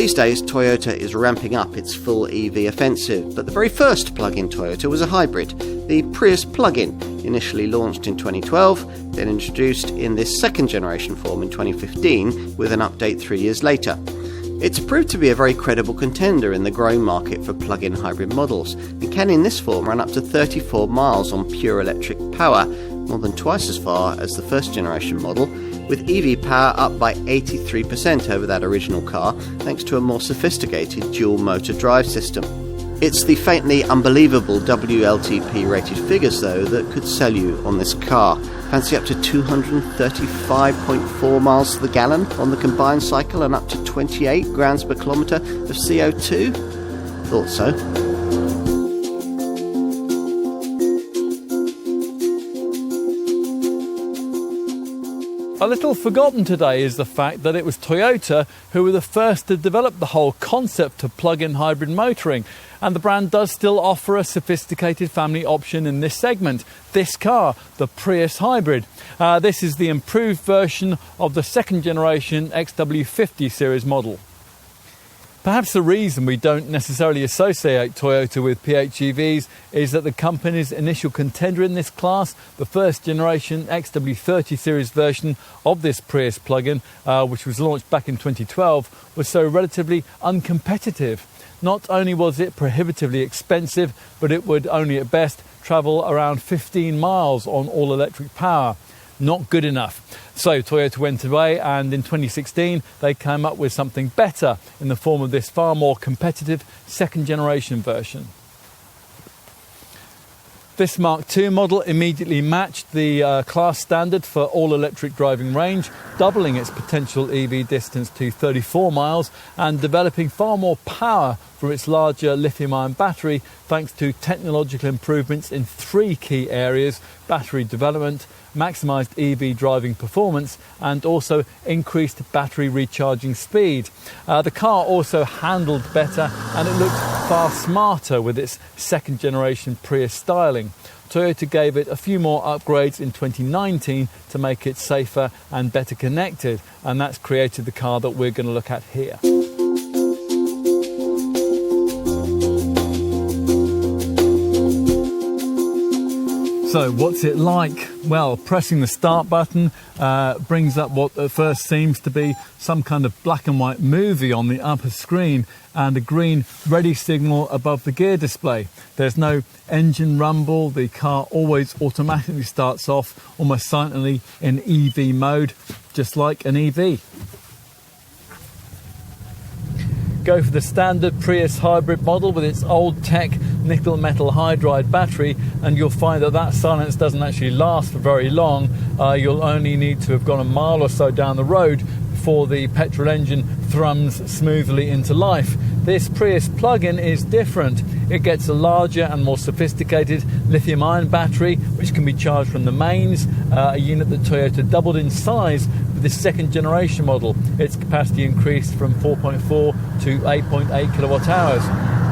These days, Toyota is ramping up its full EV offensive, but the very first plug-in Toyota was a hybrid, the Prius Plug-in, initially launched in 2012, then introduced in this second generation form in 2015, with an update 3 years later. It's proved to be a very credible contender in the growing market for plug-in hybrid models, and can in this form run up to 34 miles on pure electric power, more than twice as far as the first generation model, with EV power up by 83% over that original car, thanks to a more sophisticated dual-motor drive system. It's the faintly unbelievable WLTP-rated figures, though, that could sell you on this car. Fancy up to 235.4 miles to the gallon on the combined cycle and up to 28 grams per kilometre of CO2? Thought so. A little forgotten today is the fact that it was Toyota who were the first to develop the whole concept of plug-in hybrid motoring, and the brand does still offer a sophisticated family option in this segment. This car, the Prius Hybrid. This is the improved version of the second generation XW50 series model. Perhaps the reason we don't necessarily associate Toyota with PHEVs is that the company's initial contender in this class, the first generation XW30 series version of this Prius plug-in, which was launched back in 2012, was so relatively uncompetitive. Not only was it prohibitively expensive, but it would only at best travel around 15 miles on all-electric power. Not good enough. So Toyota went away, and in 2016 they came up with something better in the form of this far more competitive second generation version. This Mark II model immediately matched the class standard for all-electric driving range, doubling its potential EV distance to 34 miles and developing far more power from its larger lithium-ion battery thanks to technological improvements in three key areas: battery development, maximised EV driving performance, and also increased battery recharging speed. The car also handled better, and it looked far smarter with its second generation Prius styling. Toyota gave it a few more upgrades in 2019 to make it safer and better connected, and that's created the car that we're going to look at here. So what's it like? Well, pressing the start button brings up what at first seems to be some kind of black and white movie on the upper screen, and a green ready signal above the gear display. There's no engine rumble. The car always automatically starts off almost silently in EV mode, just like an EV. Go for the standard Prius hybrid model with its old tech nickel metal hydride battery, and you'll find that silence doesn't actually last for very long. You'll only need to have gone a mile or so down the road before the petrol engine thrums smoothly into life. This Prius plug-in is different. It gets a larger and more sophisticated lithium-ion battery, which can be charged from the mains, a unit that Toyota doubled in size with this second generation model. Its capacity increased from 4.4 to 8.8 kilowatt hours.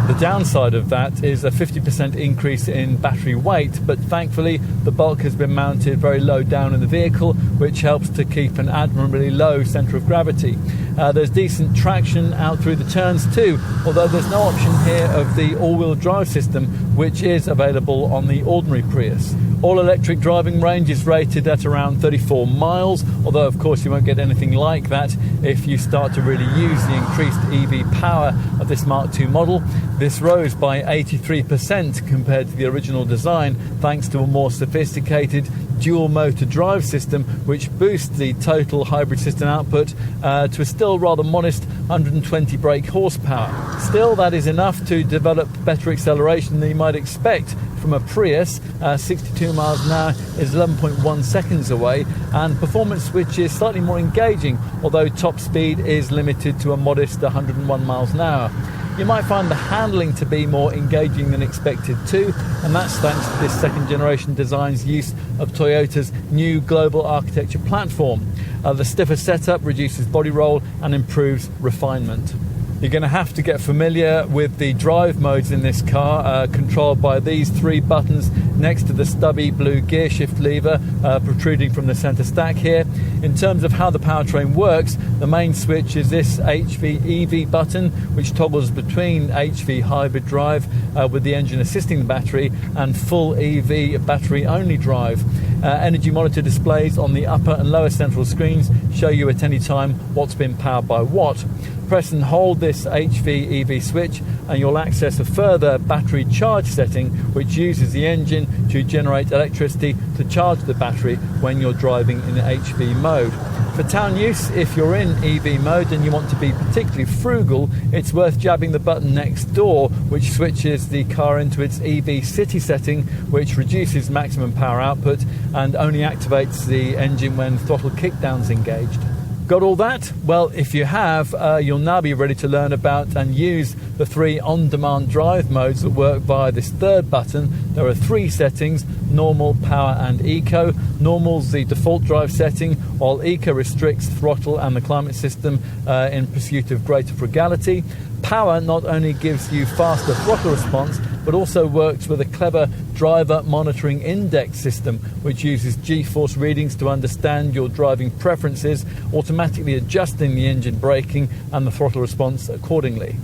The downside of that is a 50% increase in battery weight, but thankfully the bulk has been mounted very low down in the vehicle, which helps to keep an admirably low centre of gravity. There's decent traction out through the turns too, although there's no option here of the all-wheel drive system, which is available on the ordinary Prius. All-electric driving range is rated at around 34 miles, although of course you won't get anything like that if you start to really use the increased EV power of this Mark II model. This rose by 83% compared to the original design, thanks to a more sophisticated dual motor drive system, which boosts the total hybrid system output to a still rather modest 120 brake horsepower. Still, that is enough to develop better acceleration than you might expect from a Prius. 62 miles an hour is 11.1 seconds away, and performance which is slightly more engaging, although top speed is limited to a modest 101 miles an hour. You might find the handling to be more engaging than expected too, and that's thanks to this second generation design's use of Toyota's new global architecture platform. The stiffer setup reduces body roll and improves refinement. You're going to have to get familiar with the drive modes in this car, controlled by these 3 buttons next to the stubby blue gear shift lever protruding from the centre stack here. In terms of how the powertrain works, the main switch is this HV EV button, which toggles between HV hybrid drive with the engine assisting the battery and full EV battery only drive. Energy monitor displays on the upper and lower central screens show you at any time what's been powered by what. Press and hold this HV EV switch and you'll access a further battery charge setting which uses the engine to generate electricity to charge the battery when you're driving in HV mode. For town use, if you're in EV mode and you want to be particularly frugal, it's worth jabbing the button next door which switches the car into its EV city setting, which reduces maximum power output and only activates the engine when throttle kickdown's engaged. Got all that? Well, if you have, you'll now be ready to learn about and use the 3 on-demand drive modes that work via this 3rd button. There are 3 settings: normal, power and eco. Normal's the default drive setting, while eco restricts throttle and the climate system in pursuit of greater frugality. Power not only gives you faster throttle response, but also works with a clever driver monitoring index system, which uses G-force readings to understand your driving preferences, automatically adjusting the engine braking and the throttle response accordingly.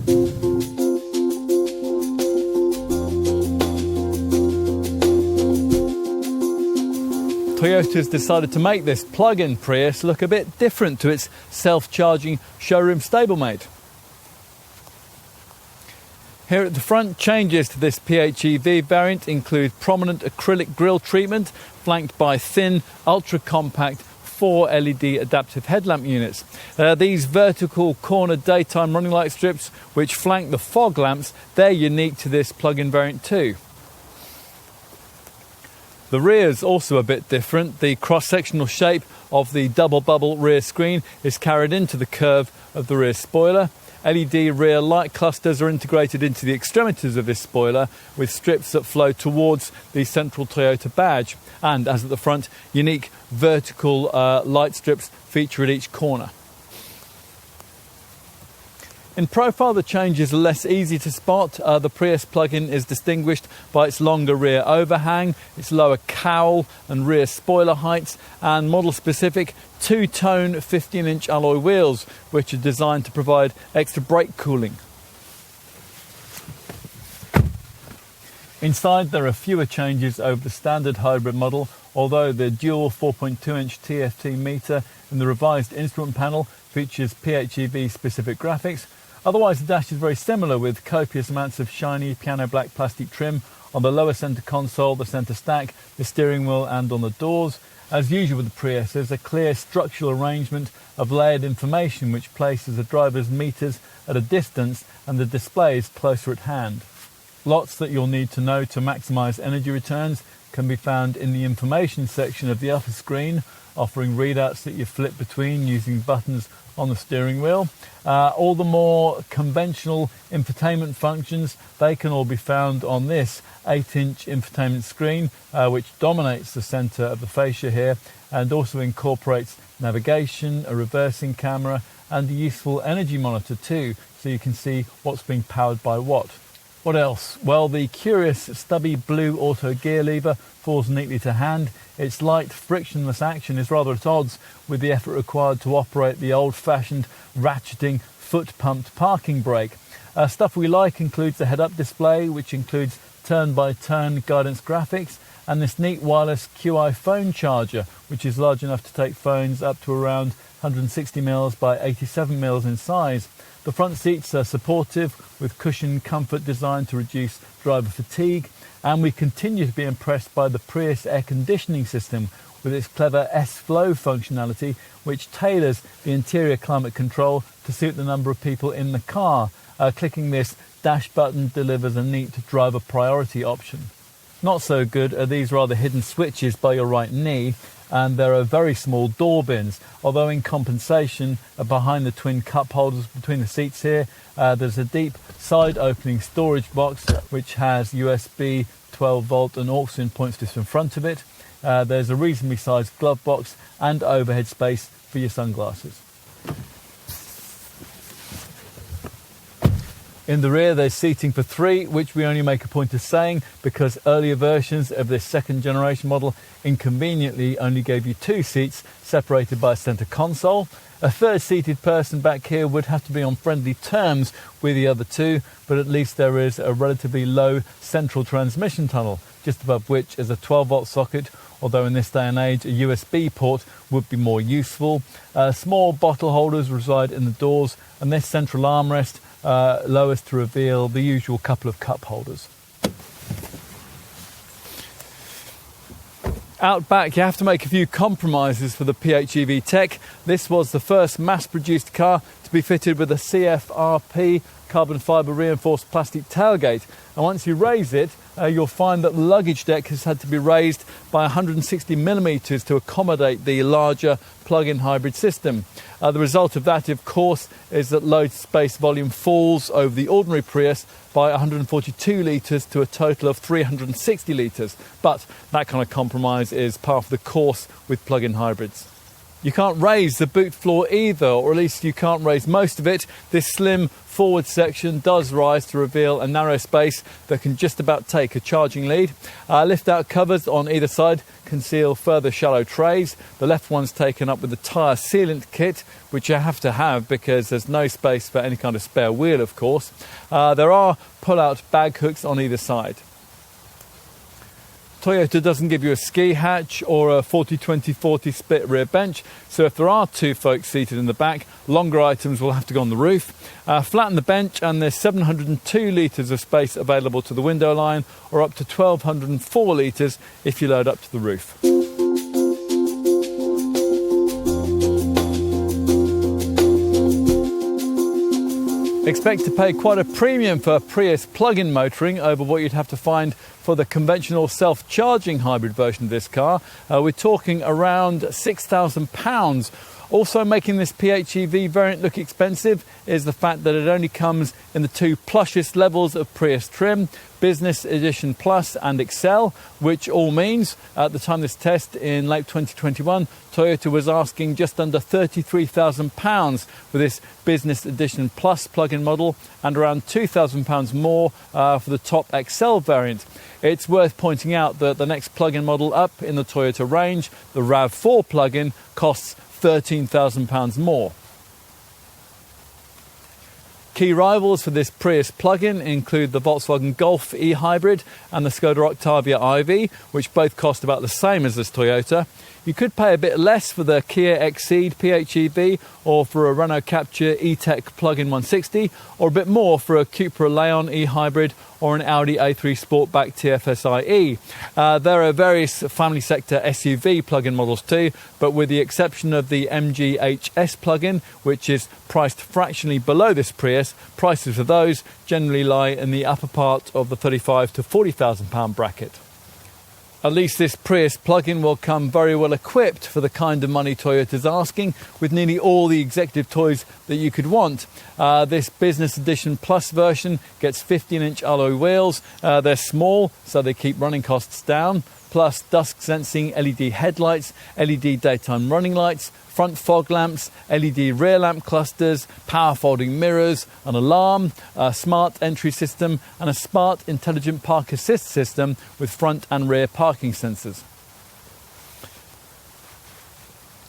Toyota's decided to make this plug-in Prius look a bit different to its self-charging showroom stablemate. Here at the front, changes to this PHEV variant include prominent acrylic grille treatment flanked by thin, ultra-compact 4 LED adaptive headlamp units. These vertical corner daytime running light strips which flank the fog lamps, they're unique to this plug-in variant too. The rear's also a bit different. The cross-sectional shape of the double bubble rear screen is carried into the curve of the rear spoiler. LED rear light clusters are integrated into the extremities of this spoiler with strips that flow towards the central Toyota badge. And as at the front, unique vertical light strips feature at each corner. In profile, the changes are less easy to spot. The Prius plug-in is distinguished by its longer rear overhang, its lower cowl and rear spoiler heights, and model-specific 2-tone 15-inch alloy wheels, which are designed to provide extra brake cooling. Inside, there are fewer changes over the standard hybrid model, although the dual 4.2-inch TFT meter in the revised instrument panel features PHEV-specific graphics. Otherwise, the dash is very similar, with copious amounts of shiny piano black plastic trim on the lower centre console, the centre stack, the steering wheel and on the doors. As usual with the Prius, there's a clear structural arrangement of layered information which places the driver's meters at a distance and the displays closer at hand. Lots that you'll need to know to maximise energy returns can be found in the information section of the upper screen, offering readouts that you flip between using buttons on the steering wheel. All the more conventional infotainment functions, they can all be found on this 8-inch infotainment screen, which dominates the centre of the fascia here and also incorporates navigation, a reversing camera and a useful energy monitor too, so you can see what's being powered by what. What else? Well, the curious stubby blue auto gear lever falls neatly to hand. Its light, frictionless action is rather at odds with the effort required to operate the old-fashioned ratcheting foot-pumped parking brake. Stuff we like includes the head-up display, which includes turn-by-turn guidance graphics, and this neat wireless QI phone charger, which is large enough to take phones up to around 160mm by 87mm in size. The front seats are supportive, with cushioned comfort designed to reduce driver fatigue, and we continue to be impressed by the Prius air conditioning system with its clever S-Flow functionality, which tailors the interior climate control to suit the number of people in the car. Clicking this dash button delivers a neat driver priority option. Not so good are these rather hidden switches by your right knee, and there are very small door bins, although in compensation, behind the twin cup holders between the seats here, there's a deep side opening storage box which has USB 12 volt and aux in points just in front of it. There's a reasonably sized glove box and overhead space for your sunglasses. In the rear there's seating for 3, which we only make a point of saying because earlier versions of this second generation model inconveniently only gave you 2 seats separated by a centre console. A third seated person back here would have to be on friendly terms with the other 2, but at least there is a relatively low central transmission tunnel, just above which is a 12-volt socket, although in this day and age a USB port would be more useful. Small bottle holders reside in the doors, and this central armrest lowers to reveal the usual couple of cup holders. Out back, you have to make a few compromises for the PHEV tech. This was the first mass-produced car to be fitted with a CFRP carbon fibre reinforced plastic tailgate. And once you raise it, you'll find that the luggage deck has had to be raised by 160 millimetres to accommodate the larger plug-in hybrid system. The result of that, of course, is that load space volume falls over the ordinary Prius by 142 litres to a total of 360 litres. But that kind of compromise is par for the course with plug-in hybrids. You can't raise the boot floor either, or at least you can't raise most of it. This slim forward section does rise to reveal a narrow space that can just about take a charging lead. Lift-out covers on either side conceal further shallow trays. The left one's taken up with the tyre sealant kit, which you have to have because there's no space for any kind of spare wheel, of course. There are pull-out bag hooks on either side. Toyota doesn't give you a ski hatch or a 40-20-40 split rear bench, so if there are 2 folks seated in the back, longer items will have to go on the roof. Flatten the bench and there's 702 litres of space available to the window line, or up to 1204 litres if you load up to the roof. Expect to pay quite a premium for Prius plug-in motoring over what you'd have to find for the conventional self-charging hybrid version of this car. We're talking around £6,000. Also making this PHEV variant look expensive is the fact that it only comes in the 2 plushest levels of Prius trim, Business Edition Plus and Excel, which all means at the time of this test in late 2021, Toyota was asking just under £33,000 for this Business Edition Plus plug-in model and around £2,000 more for the top Excel variant. It's worth pointing out that the next plug-in model up in the Toyota range, the RAV4 plug-in, costs £13,000 more. Key rivals for this Prius plug-in include the Volkswagen Golf e-hybrid and the Skoda Octavia IV, which both cost about the same as this Toyota. You could pay a bit less for the Kia Exceed PHEV or for a Renault Captur E-Tech plug-in 160, or a bit more for a Cupra Leon e-hybrid or an Audi A3 Sportback TFSI-E. There are various family sector SUV plug-in models too, but with the exception of the MG HS plug-in, which is priced fractionally below this Prius, prices for those generally lie in the upper part of the £35,000 to £40,000 bracket. At least this Prius plug-in will come very well equipped for the kind of money Toyota's asking, with nearly all the executive toys that you could want. This Business Edition Plus version gets 15-inch alloy wheels. They're small, so they keep running costs down, plus dusk sensing LED headlights, LED daytime running lights, front fog lamps, LED rear lamp clusters, power folding mirrors, an alarm, a smart entry system and a smart intelligent park assist system with front and rear parking sensors.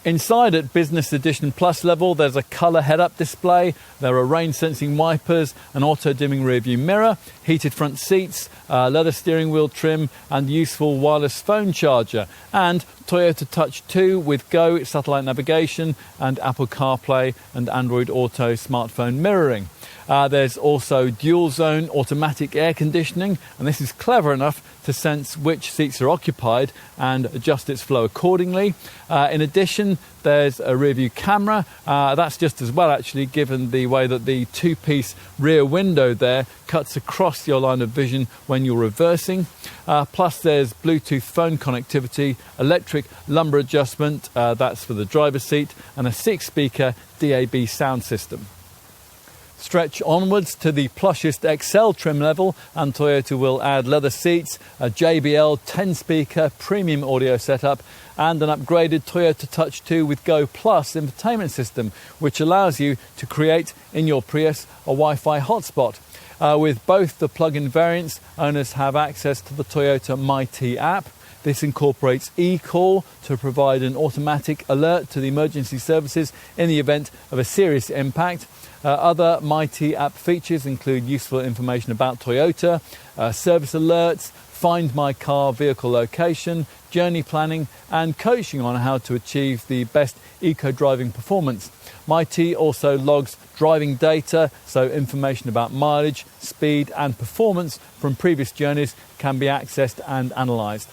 Inside at Business Edition Plus level, there's a colour head-up display, there are rain-sensing wipers, an auto-dimming rear-view mirror, heated front seats, leather steering wheel trim and useful wireless phone charger, and Toyota Touch 2 with Go satellite navigation and Apple CarPlay and Android Auto smartphone mirroring. There's also dual zone automatic air conditioning, and this is clever enough to sense which seats are occupied and adjust its flow accordingly. In addition, there's a rear view camera. That's just as well actually, given the way that the 2-piece rear window there cuts across your line of vision when you're reversing. Plus there's Bluetooth phone connectivity, electric lumbar adjustment, that's for the driver's seat, and a 6-speaker DAB sound system. Stretch onwards to the plushest XL trim level and Toyota will add leather seats, a JBL 10-speaker premium audio setup and an upgraded Toyota Touch 2 with Go Plus infotainment system, which allows you to create in your Prius a Wi-Fi hotspot. With both the plug-in variants, owners have access to the Toyota MyT app. This incorporates eCall to provide an automatic alert to the emergency services in the event of a serious impact. Other MyT app features include useful information about Toyota, service alerts, Find My Car vehicle location, journey planning and coaching on how to achieve the best eco-driving performance. MyT also logs driving data, so information about mileage, speed and performance from previous journeys can be accessed and analysed.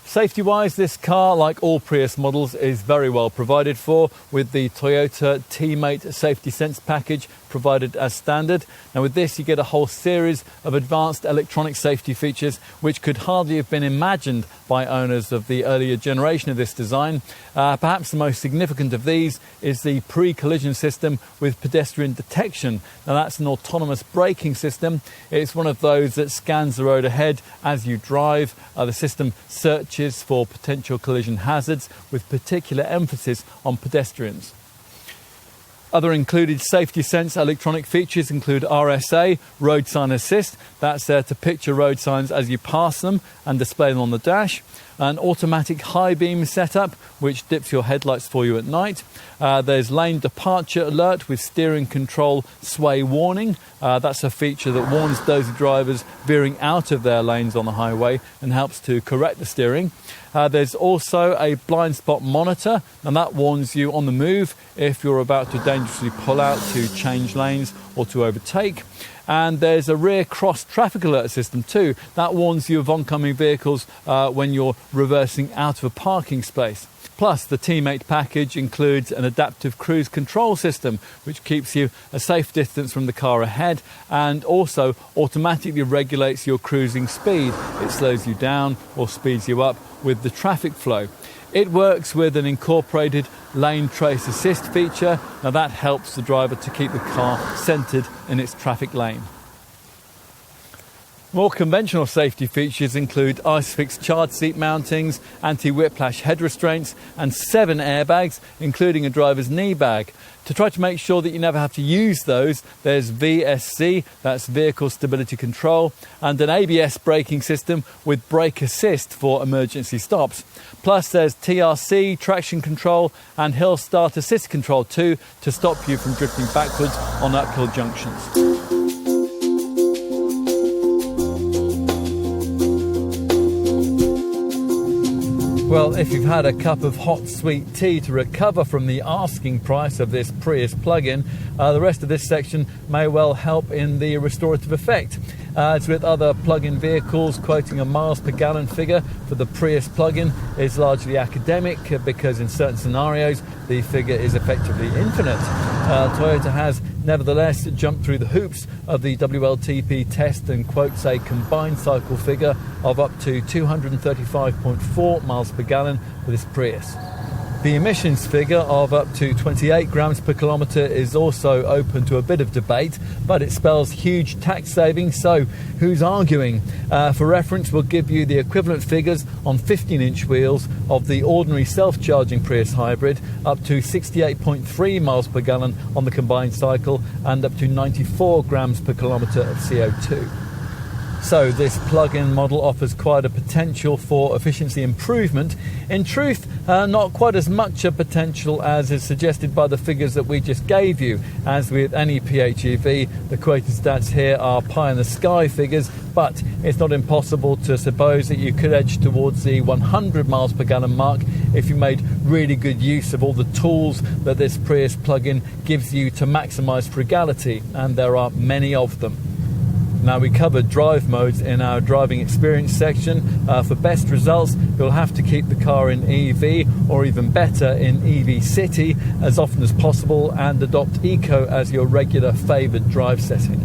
Safety-wise, this car, like all Prius models, is very well provided for with the Toyota T-Mate Safety Sense package provided as standard. Now with this you get a whole series of advanced electronic safety features which could hardly have been imagined by owners of the earlier generation of this design. Perhaps the most significant of these is the pre-collision system with pedestrian detection. Now that's an autonomous braking system. It's one of those that scans the road ahead as you drive. The system searches for potential collision hazards with particular emphasis on pedestrians. Other included safety sense electronic features include RSA, road sign assist. That's there to picture road signs as you pass them and display them on the dash. An automatic high beam setup which dips your headlights for you at night. There's lane departure alert with steering control sway warning. That's a feature that warns those drivers veering out of their lanes on the highway and helps to correct the steering. There's also a blind spot monitor, and that warns you on the move if you're about to dangerously pull out to change lanes or to overtake. And there's a rear cross traffic alert system too. That warns you of oncoming vehicles when you're reversing out of a parking space. Plus, the T-Mate package includes an adaptive cruise control system which keeps you a safe distance from the car ahead and also automatically regulates your cruising speed. It slows you down or speeds you up with the traffic flow. It works with an incorporated lane trace assist feature. Now that helps the driver to keep the car centred in its traffic lane. More conventional safety features include ISOFIX child seat mountings, anti-whiplash head restraints and 7 airbags, including a driver's knee bag. To try to make sure that you never have to use those, there's VSC, that's Vehicle Stability Control, and an ABS braking system with brake assist for emergency stops. Plus there's TRC, traction control and hill start assist control too to stop you from drifting backwards on uphill junctions. Well, if you've had a cup of hot sweet tea to recover from the asking price of this Prius plug-in, the rest of this section may well help in the restorative effect. As with other plug-in vehicles, quoting a miles per gallon figure for the Prius plug-in is largely academic because in certain scenarios the figure is effectively infinite. Toyota has nevertheless jumped through the hoops of the WLTP test and quotes a combined cycle figure of up to 235.4 miles per gallon for this Prius. The emissions figure of up to 28 grams per kilometre is also open to a bit of debate, but it spells huge tax savings, so who's arguing? For reference, we'll give you the equivalent figures on 15-inch wheels of the ordinary self-charging Prius hybrid, up to 68.3 miles per gallon on the combined cycle and up to 94 grams per kilometre of CO2. So this plug-in model offers quite a potential for efficiency improvement. In truth, not quite as much a potential as is suggested by the figures that we just gave you. As with any PHEV, the quoted stats here are pie-in-the-sky figures, but it's not impossible to suppose that you could edge towards the 100 miles per gallon mark if you made really good use of all the tools that this Prius plug-in gives you to maximise frugality, and there are many of them. Now, we covered drive modes in our driving experience section. For best results, you'll have to keep the car in EV or even better in EV City as often as possible and adopt Eco as your regular favoured drive setting.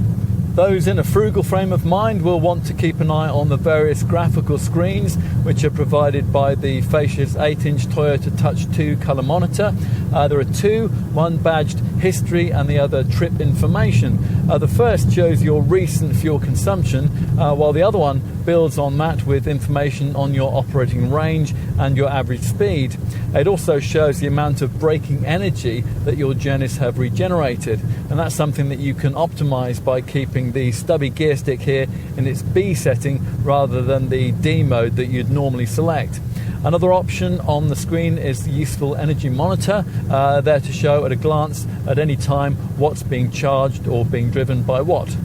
Those in a frugal frame of mind will want to keep an eye on the various graphical screens which are provided by the Facia's 8-inch Toyota Touch 2 colour monitor. There are two, one badged history and the other trip information. The first shows your recent fuel consumption, while the other one builds on that with information on your operating range and your average speed. It also shows the amount of braking energy that your journeys have regenerated, and that's something that you can optimize by keeping the stubby gear stick here in its B setting rather than the D mode that you'd normally select. Another option on the screen is the useful energy monitor, there to show at a glance at any time what's being charged or being driven by what.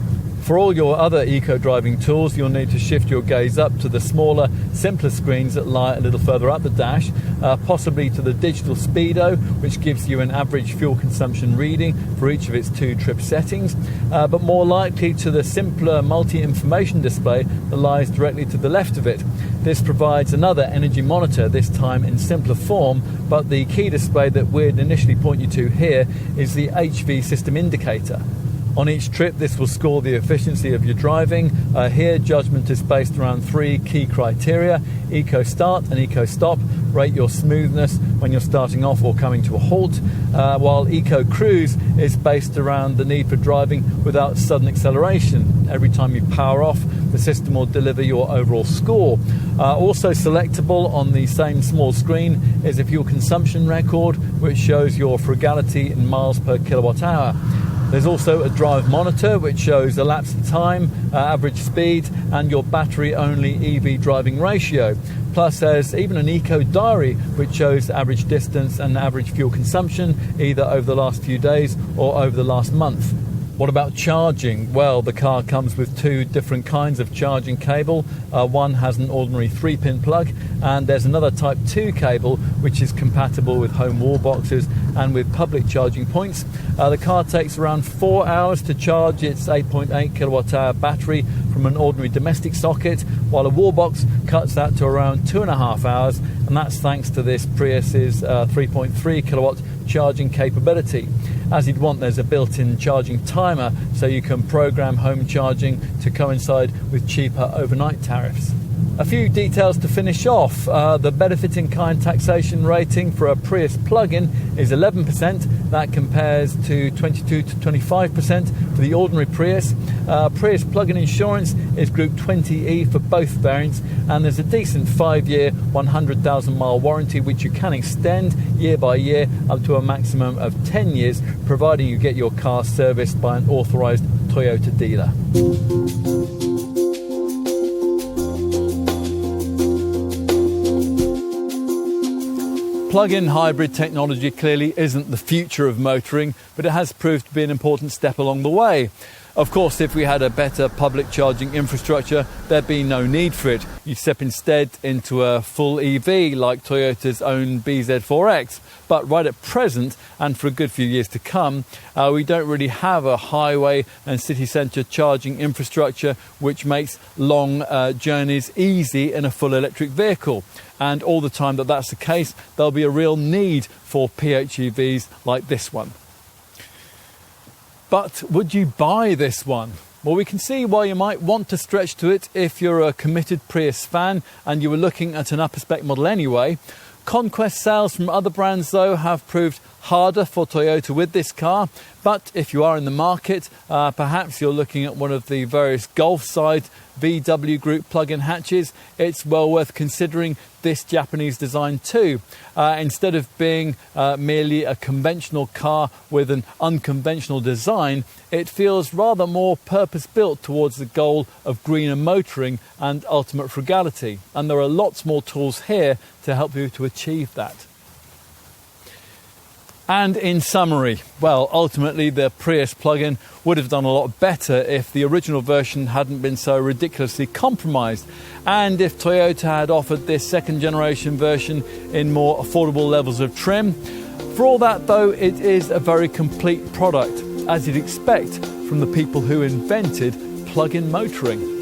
For all your other eco-driving tools, you'll need to shift your gaze up to the smaller, simpler screens that lie a little further up the dash, possibly to the digital speedo, which gives you an average fuel consumption reading for each of its two trip settings, but more likely to the simpler multi-information display that lies directly to the left of it. This provides another energy monitor, this time in simpler form, but the key display that we'd initially point you to here is the HV system indicator. On each trip, this will score the efficiency of your driving. Here, judgment is based around three key criteria: eco start and eco stop, rate your smoothness when you're starting off or coming to a halt, while eco cruise is based around the need for driving without sudden acceleration. Every time you power off, the system will deliver your overall score. Also selectable on the same small screen is a fuel consumption record, which shows your frugality in miles per kilowatt hour. There's also a drive monitor which shows elapsed time, average speed and your battery-only EV driving ratio. Plus there's even an eco diary which shows average distance and average fuel consumption either over the last few days or over the last month. What about charging? Well, the car comes with two different kinds of charging cable. One has an ordinary 3-pin plug, and there's another Type 2 cable which is compatible with home wall boxes and with public charging points. The car takes around 4 hours to charge its 8.8 kilowatt hour battery from an ordinary domestic socket, while a wall box cuts that to around 2.5 hours, and that's thanks to this Prius's 3.3 kilowatt charging capability. As you'd want, there's a built-in charging timer, so you can program home charging to coincide with cheaper overnight tariffs. A few details to finish off. The benefit-in-kind taxation rating for a Prius plug-in is 11%. That compares to 22 to 25% for the ordinary Prius. Prius plug-in insurance is Group 20E for both variants, and there's a decent 5-year, 100,000-mile warranty which you can extend year by year up to a maximum of 10 years, providing you get your car serviced by an authorised Toyota dealer. Plug-in hybrid technology clearly isn't the future of motoring, but it has proved to be an important step along the way. Of course, if we had a better public charging infrastructure, there'd be no need for it. You'd step instead into a full EV like Toyota's own BZ4X. But right at present, and for a good few years to come, we don't really have a highway and city centre charging infrastructure which makes long journeys easy in a full electric vehicle. And all the time that that's the case, there'll be a real need for PHEVs like this one. But would you buy this one? Well, we can see why you might want to stretch to it if you're a committed Prius fan and you were looking at an upper spec model anyway. Conquest sales from other brands, though, have proved harder for Toyota with this car. But if you are in the market, perhaps you're looking at one of the various Golf-side VW Group plug-in hatches, it's well worth considering this Japanese design too. Instead of being merely a conventional car with an unconventional design, it feels rather more purpose-built towards the goal of greener motoring and ultimate frugality. And there are lots more tools here to help you to achieve that. And in summary, well, ultimately the Prius plug-in would have done a lot better if the original version hadn't been so ridiculously compromised, and if Toyota had offered this second generation version in more affordable levels of trim. For all that though, it is a very complete product, as you'd expect from the people who invented plug-in motoring.